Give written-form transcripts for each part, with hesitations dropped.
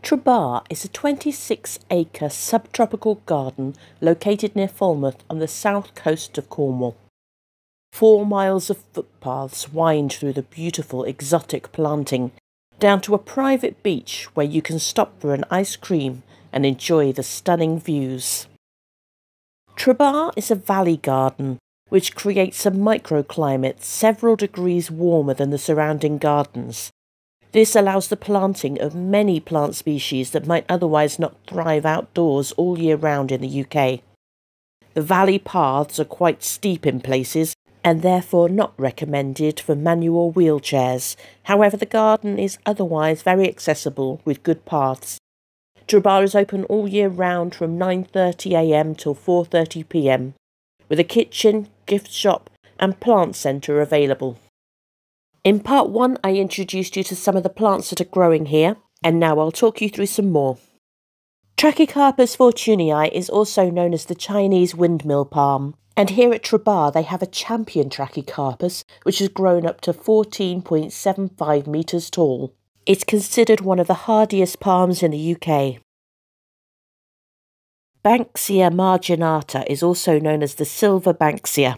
Trebah is a 26-acre subtropical garden located near Falmouth on the south coast of Cornwall. 4 miles of footpaths wind through the beautiful exotic planting, down to a private beach where you can stop for an ice cream and enjoy the stunning views. Trebah is a valley garden which creates a microclimate several degrees warmer than the surrounding gardens. This allows the planting of many plant species that might otherwise not thrive outdoors all year round in the UK. The valley paths are quite steep in places and therefore not recommended for manual wheelchairs. However, the garden is otherwise very accessible with good paths. Trebah is open all year round from 9:30 a.m. till 4:30 p.m, with a kitchen, gift shop and plant centre available. In part 1 I introduced you to some of the plants that are growing here, and now I'll talk you through some more. Trachycarpus fortunei is also known as the Chinese windmill palm, and here at Trebah they have a champion Trachycarpus which has grown up to 14.75 metres tall. It's considered one of the hardiest palms in the UK. Banksia marginata is also known as the silver banksia.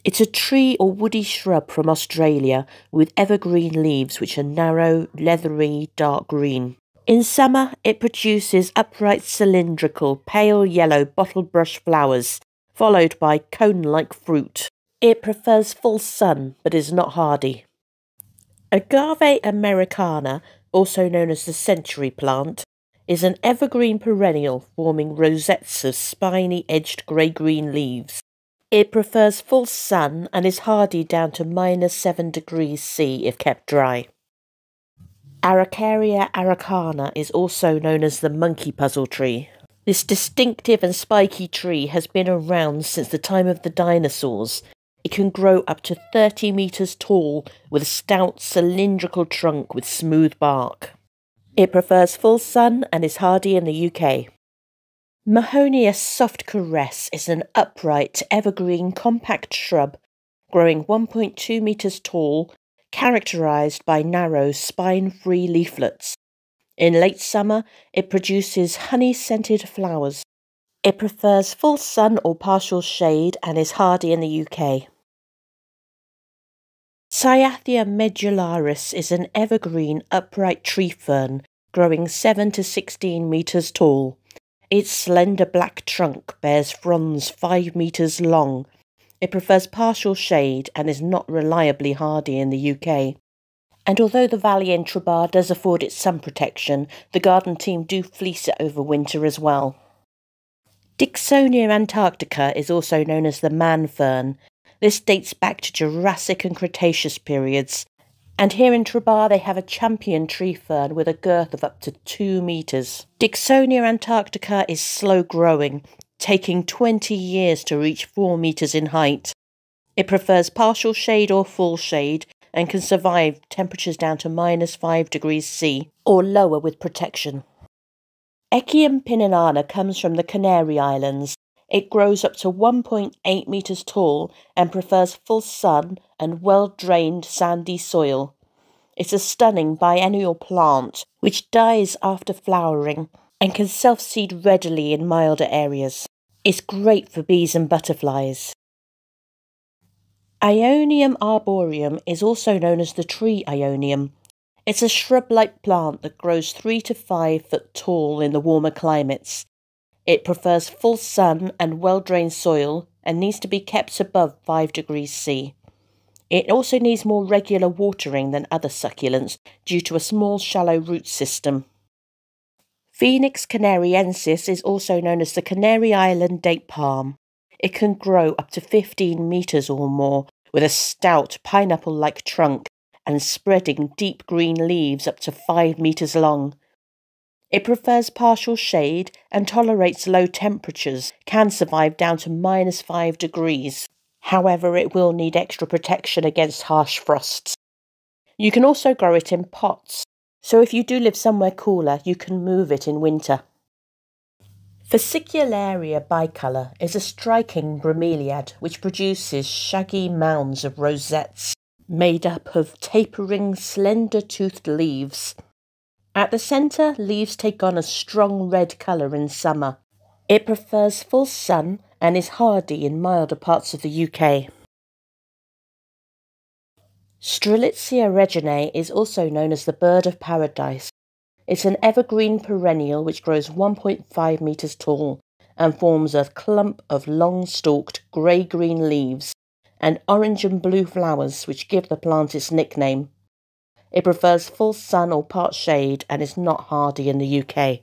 It's a tree or woody shrub from Australia with evergreen leaves which are narrow, leathery, dark green. In summer it produces upright cylindrical, pale yellow bottle brush flowers, followed by cone-like fruit. It prefers full sun but is not hardy. Agave americana, also known as the century plant, is an evergreen perennial forming rosettes of spiny-edged grey-green leaves. It prefers full sun and is hardy down to -7 degrees C if kept dry. Araucaria araucana is also known as the monkey puzzle tree. This distinctive and spiky tree has been around since the time of the dinosaurs. It can grow up to 30 metres tall with a stout cylindrical trunk with smooth bark. It prefers full sun and is hardy in the UK. Mahonia soft caress is an upright, evergreen, compact shrub growing 1.2 metres tall, characterised by narrow, spine-free leaflets. In late summer, it produces honey-scented flowers. It prefers full sun or partial shade and is hardy in the UK. Cyathea medullaris is an evergreen, upright tree fern growing 7 to 16 metres tall. Its slender black trunk bears fronds 5 metres long. It prefers partial shade and is not reliably hardy in the UK. And although the valley in Trebah does afford it some protection, the garden team do fleece it over winter as well. Dicksonia antarctica is also known as the man fern. This dates back to Jurassic and Cretaceous periods. And here in Trebah they have a champion tree fern with a girth of up to 2 metres. Dicksonia antarctica is slow growing, taking 20 years to reach 4 metres in height. It prefers partial shade or full shade and can survive temperatures down to -5 degrees C or lower with protection. Echium pininana comes from the Canary Islands. It grows up to 1.8 metres tall and prefers full sun and well-drained sandy soil. It's a stunning biennial plant which dies after flowering and can self-seed readily in milder areas. It's great for bees and butterflies. Ionium arboreum is also known as the tree Ionium. It's a shrub-like plant that grows 3 to 5 foot tall in the warmer climates. It prefers full sun and well-drained soil and needs to be kept above 5 degrees C. It also needs more regular watering than other succulents due to a small shallow root system. Phoenix canariensis is also known as the Canary Island date palm. It can grow up to 15 metres or more with a stout pineapple-like trunk and spreading deep green leaves up to 5 metres long. It prefers partial shade and tolerates low temperatures, can survive down to -5 degrees. However, it will need extra protection against harsh frosts. You can also grow it in pots, so if you do live somewhere cooler, you can move it in winter. Fascicularia bicolour is a striking bromeliad which produces shaggy mounds of rosettes made up of tapering, slender-toothed leaves. At the centre, leaves take on a strong red colour in summer. It prefers full sun and is hardy in milder parts of the UK. Strelitzia reginae is also known as the bird of paradise. It's an evergreen perennial which grows 1.5 metres tall and forms a clump of long-stalked grey-green leaves and orange and blue flowers which give the plant its nickname. It prefers full sun or part shade and is not hardy in the UK.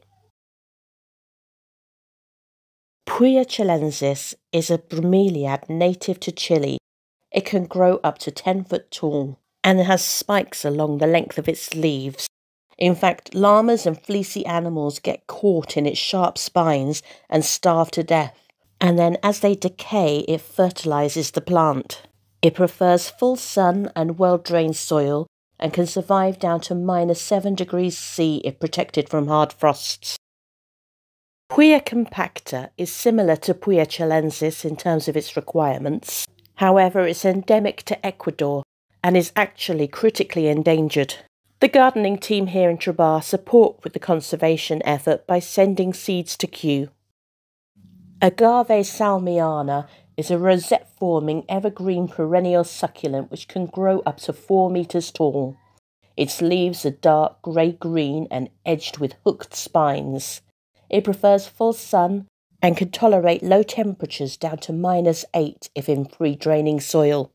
Puya chilensis is a bromeliad native to Chile. It can grow up to 10 foot tall and it has spikes along the length of its leaves. In fact, llamas and fleecy animals get caught in its sharp spines and starve to death. And then as they decay, it fertilises the plant. It prefers full sun and well-drained soil and can survive down to -7 degrees C if protected from hard frosts. Puya compacta is similar to Puya chilensis in terms of its requirements. However, it's endemic to Ecuador and is actually critically endangered. The gardening team here in Trebah support with the conservation effort by sending seeds to Kew. Agave salmiana is a rosette-forming evergreen perennial succulent which can grow up to 4 metres tall. Its leaves are dark grey-green and edged with hooked spines. It prefers full sun and can tolerate low temperatures down to -8 if in free-draining soil.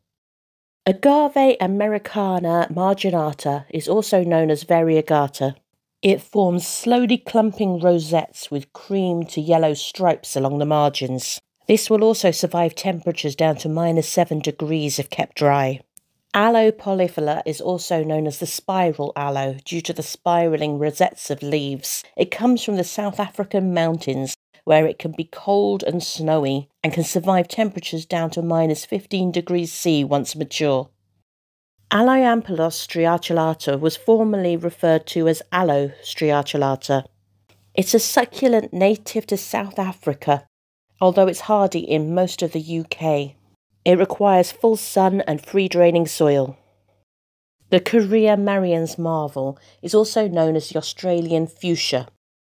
Agave americana marginata is also known as variegata. It forms slowly clumping rosettes with cream to yellow stripes along the margins. This will also survive temperatures down to -7 degrees if kept dry. Aloe polyphila is also known as the spiral aloe due to the spiralling rosettes of leaves. It comes from the South African mountains where it can be cold and snowy and can survive temperatures down to -15 degrees C once mature. Aloeampelus striaculata was formerly referred to as aloe striaculata. It's a succulent native to South Africa, although it's hardy in most of the UK. It requires full sun and free-draining soil. The Korea Marian's marvel is also known as the Australian fuchsia.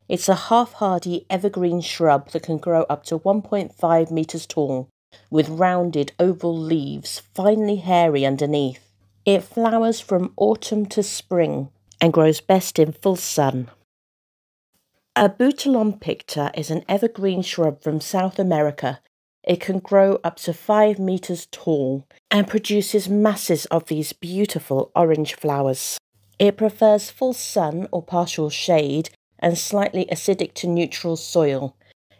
It's a half-hardy evergreen shrub that can grow up to 1.5 metres tall, with rounded oval leaves, finely hairy underneath. It flowers from autumn to spring and grows best in full sun. Abutilon picta is an evergreen shrub from South America. It can grow up to 5 metres tall and produces masses of these beautiful orange flowers. It prefers full sun or partial shade and slightly acidic to neutral soil.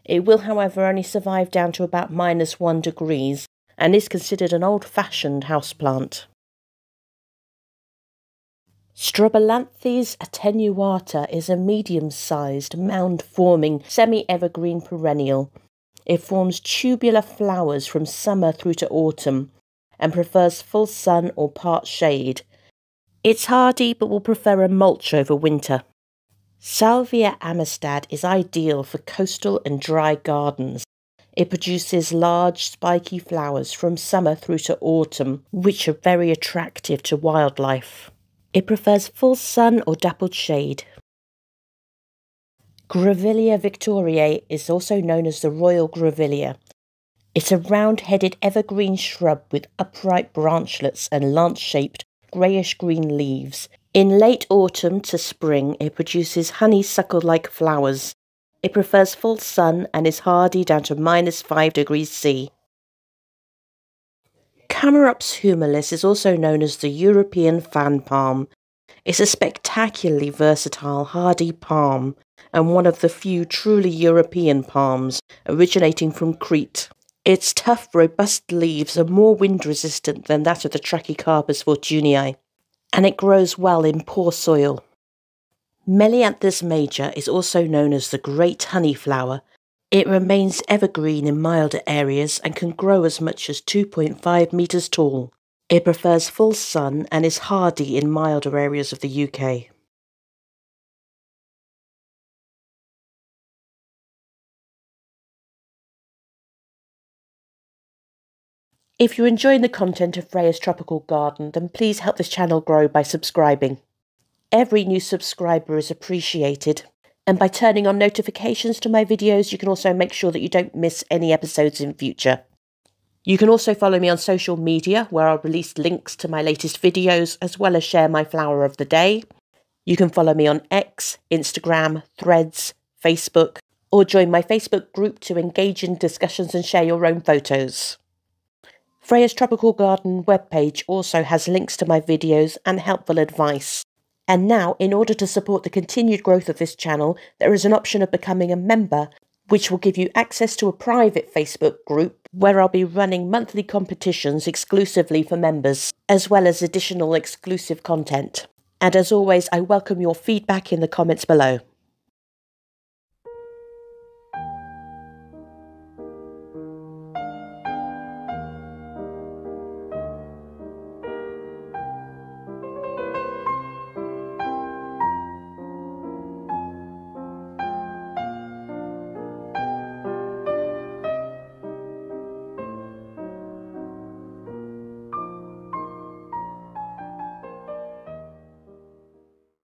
It will, however, only survive down to about -1 degrees and is considered an old-fashioned houseplant. Strobilanthes attenuata is a medium-sized, mound-forming, semi-evergreen perennial. It forms tubular flowers from summer through to autumn and prefers full sun or part shade. It's hardy but will prefer a mulch over winter. Salvia amistad is ideal for coastal and dry gardens. It produces large, spiky flowers from summer through to autumn, which are very attractive to wildlife. It prefers full sun or dappled shade. Grevillea victoriae is also known as the royal grevillea. It's a round-headed evergreen shrub with upright branchlets and lance-shaped greyish-green leaves. In late autumn to spring, it produces honeysuckle-like flowers. It prefers full sun and is hardy down to -5 degrees C. Camerops humilis is also known as the European fan palm. It's a spectacularly versatile hardy palm and one of the few truly European palms originating from Crete. Its tough, robust leaves are more wind-resistant than that of the Trachycarpus fortunei, and it grows well in poor soil. Melianthus major is also known as the great honeyflower. It remains evergreen in milder areas and can grow as much as 2.5 metres tall. It prefers full sun and is hardy in milder areas of the UK. If you're enjoying the content of Freya's Tropical Garden, then please help this channel grow by subscribing. Every new subscriber is appreciated. And by turning on notifications to my videos, you can also make sure that you don't miss any episodes in future. You can also follow me on social media, where I'll release links to my latest videos, as well as share my flower of the day. You can follow me on X, Instagram, Threads, Facebook, or join my Facebook group to engage in discussions and share your own photos. Freya's Tropical Garden webpage also has links to my videos and helpful advice. And now, in order to support the continued growth of this channel, there is an option of becoming a member, which will give you access to a private Facebook group where I'll be running monthly competitions exclusively for members, as well as additional exclusive content. And as always, I welcome your feedback in the comments below.